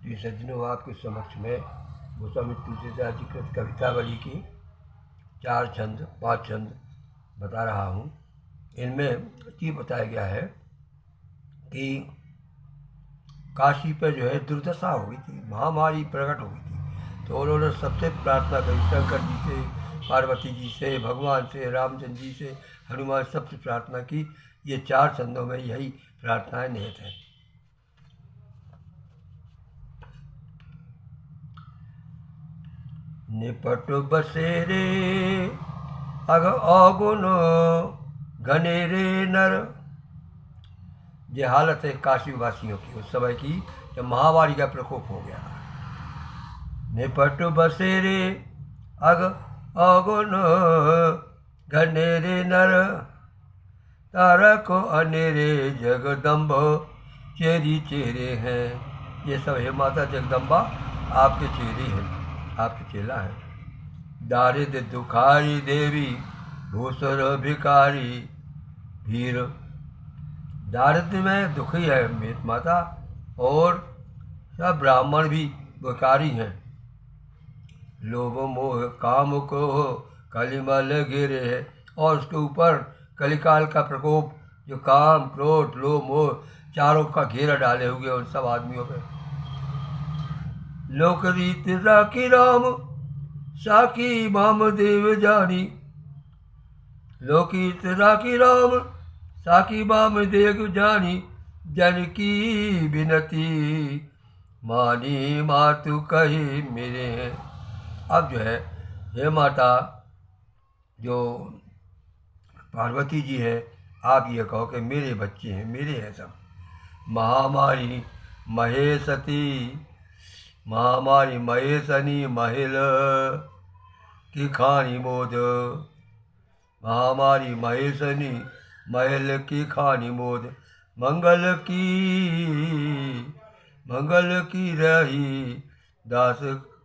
जी सज्जनों, आपके समक्ष में गोस्वामी तुलसीदास जी कृत कवितावली की 4 छंद 5 छंद बता रहा हूँ। इनमें ये बताया गया है कि काशी पर जो है दुर्दशा हो गई थी, महामारी प्रकट हो गई थी, तो उन्होंने सबसे प्रार्थना करी, शंकर जी से, पार्वती जी से, भगवान से, रामचंद्र जी से, हनुमान, सबसे प्रार्थना की। ये 4 छंदों में यही प्रार्थनाएं निहित हैं। निपट बसेरे अग अवगुण घनेरे नर। ये हालत है काशी वासियों की उस समय की, जब महामारी का प्रकोप हो गया। निपट बसेरे अग अवगुण घनेरे नर, तारक अनेरे जगदम्ब चेरी चेहरे हैं। ये सब हे माता जगदम्बा आपके चेहरे हैं, आपके चेला हैं। दारिद्र दुखारी देवी भूसर भिकारी भीर। दारिद्र में दुखी है माता, और सब ब्राह्मण भी भिकारी हैं। लोभ मोह काम को कलिमल घेरे है, और उसके ऊपर कलिकाल का प्रकोप, जो काम क्रोध लोभ मोह चारों का घेरा डाले हुए उन सब आदमियों पे। लोक रीत राखी राम साकी वामदेव जानी। लोकीत राखी राम साकी वामदेव जानी, जन की विनती मानी मातु कही मेरे हैं। अब जो है हे माता, जो पार्वती जी है, आप ये कहो कि मेरे बच्चे हैं, मेरे हैं सब। महामारी महेशती, महामारी महेशनी महिल की खानी मोद। महामारी महेशनी महल की खानी मोद, मंगल की रही दास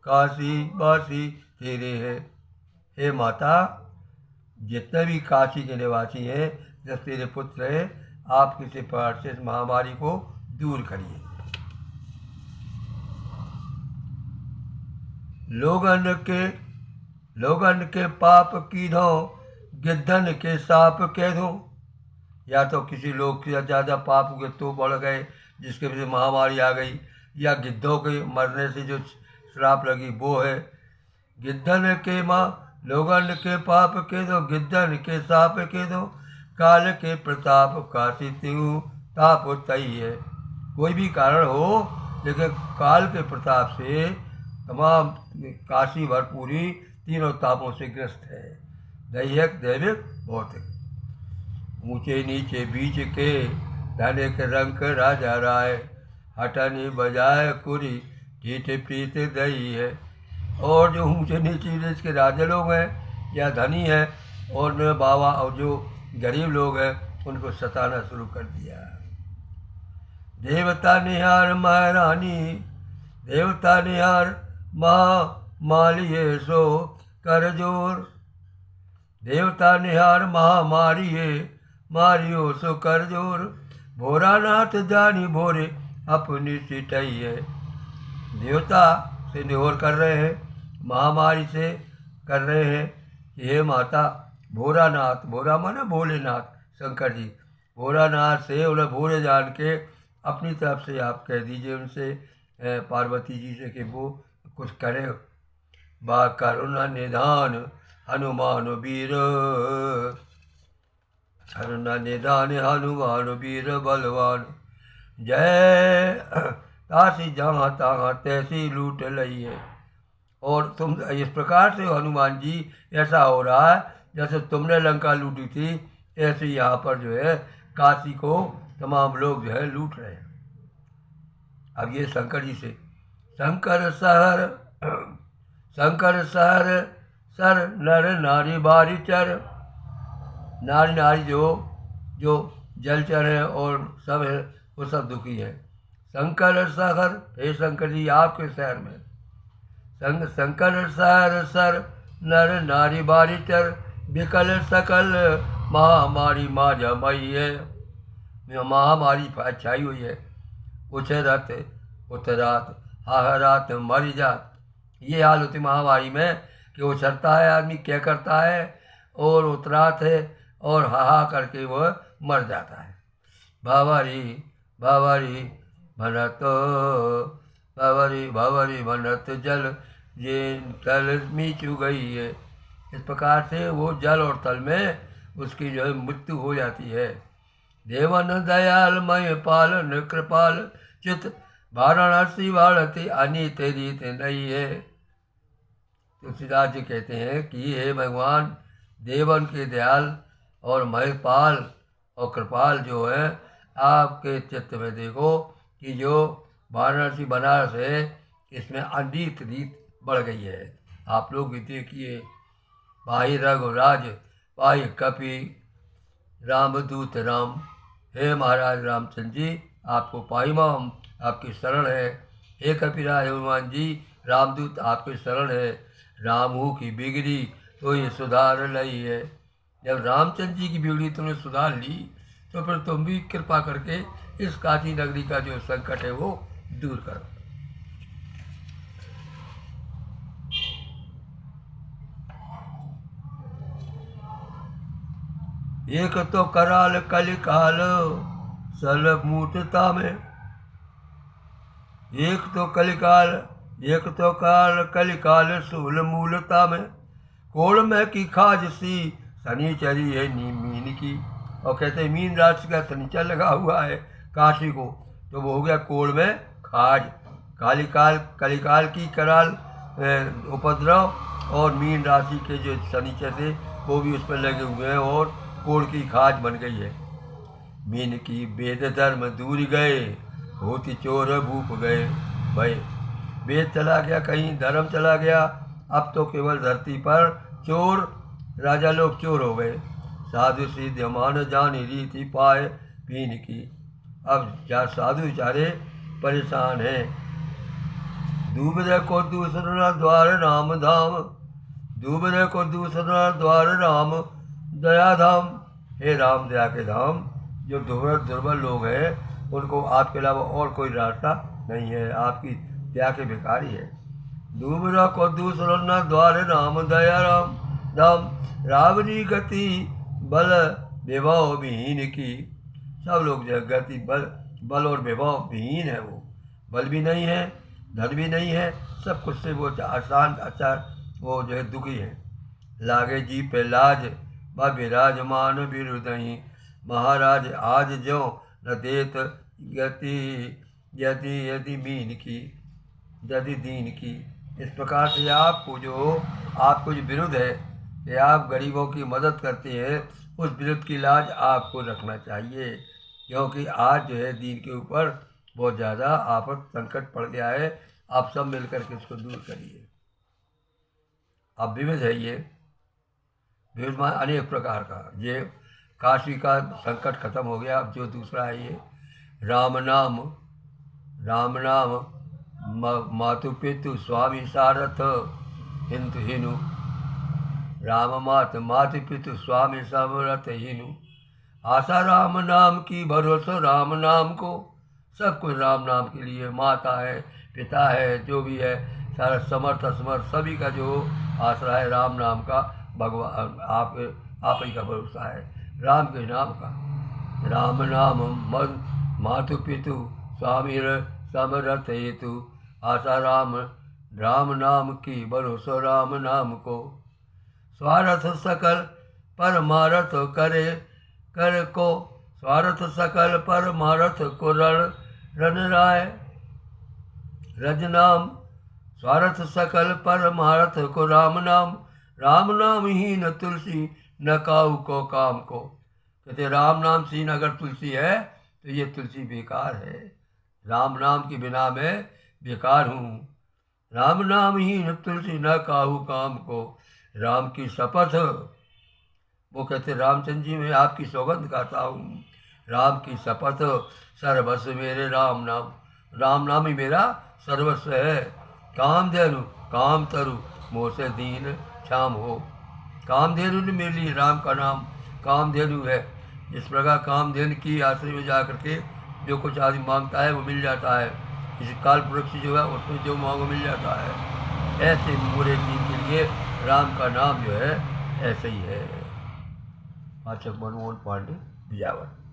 काशी बासी तेरे है। हे माता, जितने भी काशी के निवासी हैं, जब तेरे पुत्र हैं, आप किसी प्रकार से इस महामारी को दूर करिए। लोगन के पाप की दो, गिद्धन के साप कह दो। या तो किसी लोग के ज़्यादा पाप हुए तो बढ़ गए, जिसके वजह से महामारी आ गई, या गिद्धों के मरने से जो श्राप लगी वो है। गिद्धन के लोगन के पाप के दो, गिद्धन के साप के दो, काल के प्रताप काशी त्यू ताप तई है। कोई भी कारण हो, लेकिन काल के प्रताप से तमाम काशी भरपूरी तीनों तापों से ग्रस्त है, दैहिक दैविक भौतिक। ऊंचे नीचे बीच के धनिक रंक राजा राय, हटनी बजाय कुरी ठीठ प्रीत दई है। और जो ऊंचे नीचे देश के राजा लोग हैं या धनी हैं, और बाबा और जो गरीब लोग हैं, उनको सताना शुरू कर दिया। देवता निहार महारानी, देवता निहार महामालिये सो कर जोर। देवता निहार महामारिये मारियो सो कर जोर। भोरानाथ जानी भोरे अपनी सिटई है। देवता से निहोर कर रहे हैं, महामारी से कर रहे हैं। हे माता, भोरानाथ, भोरा माने भोलेनाथ शंकर जी, भोरानाथ से उन्हें भोरे जान के अपनी तरफ से आप कह दीजिए उनसे, पार्वती जी से, कि वो कुछ करें। बा करुणा निधान हनुमान वीर, करुणा निधान हनुमान वीर बलवान। जय तासी जहाँ तहाँ तैसी लूट लई है। और तुम इस प्रकार से हनुमान जी, ऐसा हो रहा है जैसे तुमने लंका लूटी थी, ऐसे यहाँ पर जो है काशी को तमाम लोग जो है लूट रहे हैं। अब ये शंकर जी से, शंकर सहर सर नर नारी बारी चर। नारी नारी जो जलचर हैं और सब है, वो सब दुखी है। शंकर सहर, हे शंकर जी आपके शहर में, शंकर सहर सर नर नारी बारी चर, विकल सकल महामारी माझा मई है। महामारी छाई हुई है। उछरत उतरात हाहरात मरी जात। ये हाल होती महामारी में कि वो चलता है आदमी, क्या करता है और उतरात है और हाहा करके वह मर जाता है। बावरी बावरी भनत बावरी बावरी भनत जल ये तल मीचू गई है। इस प्रकार से वो जल और तल में उसकी जो है मृत्यु हो जाती है। देवन दयाल मय पालन कृपाल चित वाराणसी वाढ़ती अनित रीत नहीं है। तुलसीदास जी कहते हैं कि हे भगवान, देवन के दयाल और महिपाल और कृपाल जो है, आपके चित्त में देखो कि जो वाराणसी बनारस है इसमें अनित रीत बढ़ गई है। आप लोग भी देखिए, भाई रघुराज भाई कपि रामदूत राम। हे महाराज रामचंद्र जी, आपको पाईमा आपकी शरण है। हे कपिराज हनुमान जी, रामदूत आपकी शरण है। रामू की बिगड़ी तो ये सुधार लई है। जब रामचंद्र जी की बिगड़ी तुमने सुधार ली तो फिर तुम भी कृपा करके इस काशी नगरी का जो संकट है वो दूर करो। एक तो कराल कलिकाल सल मूर्तता में, एक तो काल कलिकाल सूल मूलता में, कोड़ में की खाज सी शनिचरी है मीन की। और कहते हैं मीन राशि का शनिचर लगा हुआ है काशी को, तो वो हो गया कोड़ में खाज। कलिकाल की कराल उपद्रव और मीन राशि के जो शनिचर थे वो भी उस पर लगे हुए हैं और कोड़ की खाज बन गई है। मीन की वेद धर्म दूर गए, होती चोर भूप गए भाई। वेद चला गया कहीं, धर्म चला गया, अब तो केवल धरती पर चोर राजा लोग चोर हो गए। साधु सिद्ध मान जानी रीति पाए पीन की। अब साधु बेचारे परेशान हैं। दूबरे को दूसरा द्वार राम धाम, दूबरे को दूसरा द्वार राम दया धाम। हे राम दया के धाम, जो दुर्बल लोग हैं उनको आपके अलावा और कोई रास्ता नहीं है, आपकी दया के भिखारी है। दूबरा को दूसरा द्वार राम दया राम धाम, रावणी गति बल विभव विहीन की। सब लोग जो गति बल और विभव विहीन है, वो बल भी नहीं है, धन भी नहीं है, सब कुछ से वो आसान अच्छा वो जो है दुखी है। लागे जी पे लाज व विराजमान विरुदही, महाराज आज जो न देत गति यदि यदि मीन की यदि दीन की। इस प्रकार से आपको जो विरुद्ध है कि आप गरीबों की मदद करते हैं, उस विरुद्ध की लाज आपको रखना चाहिए, क्योंकि आज जो है दीन के ऊपर बहुत ज़्यादा आफत संकट पड़ गया है। आप सब मिलकर के इसको दूर करिए। अब विविध है ये, विविध मान अनेक प्रकार का। ये काशी का संकट खत्म हो गया, अब जो दूसरा है ये राम नाम मातु पितु स्वामी सारथ हिंदु हिनु। राम मातु पितु स्वामी समरथ हिनु। आशा राम नाम की, भरोसा राम नाम को। सब कुछ राम नाम के लिए, माता है पिता है जो भी है, सारा समर्थ असमर्थ सभी का जो आसरा है राम नाम का। भगवान आप ही का भरोसा है राम के नाम का। राम नाम मातु पितु स्वामी समरथ हेतु। आशा राम नाम की, भरोसा राम नाम को। स्वार्थ सकल परमारथ करे कर को, स्वार्थ सकल परमारथ को रण राय रज नाम। स्वार्थ सकल परमारथ को राम नाम ही न तुलसी न काऊ को काम को। कहते राम नाम से अगर तुलसी है तो ये तुलसी बेकार है, राम नाम के बिना मैं बेकार हूँ। राम नाम ही न तुलसी न काहू काम को। राम की शपथ, वो कहते रामचंद्र जी मैं आपकी सौगंध खाता हूँ, राम की शपथ सर्वस्व मेरे राम नाम ही मेरा सर्वस्व है। कामधेनु काम तरु मोह से दीन क्षाम हो। कामधेनु ने मेरे लिए राम का नाम कामधेनु है। इस प्रकार कामधेनु की आश्रय में जा करके जो कुछ आदमी मांगता है वो मिल जाता है। किसी काल पुरुष जो है उसमें जो मांगो मिल जाता है। ऐसे बुरे दिन के लिए राम का नाम जो है ऐसे ही है। वाचक मनमोहन पांडे, बिजावर।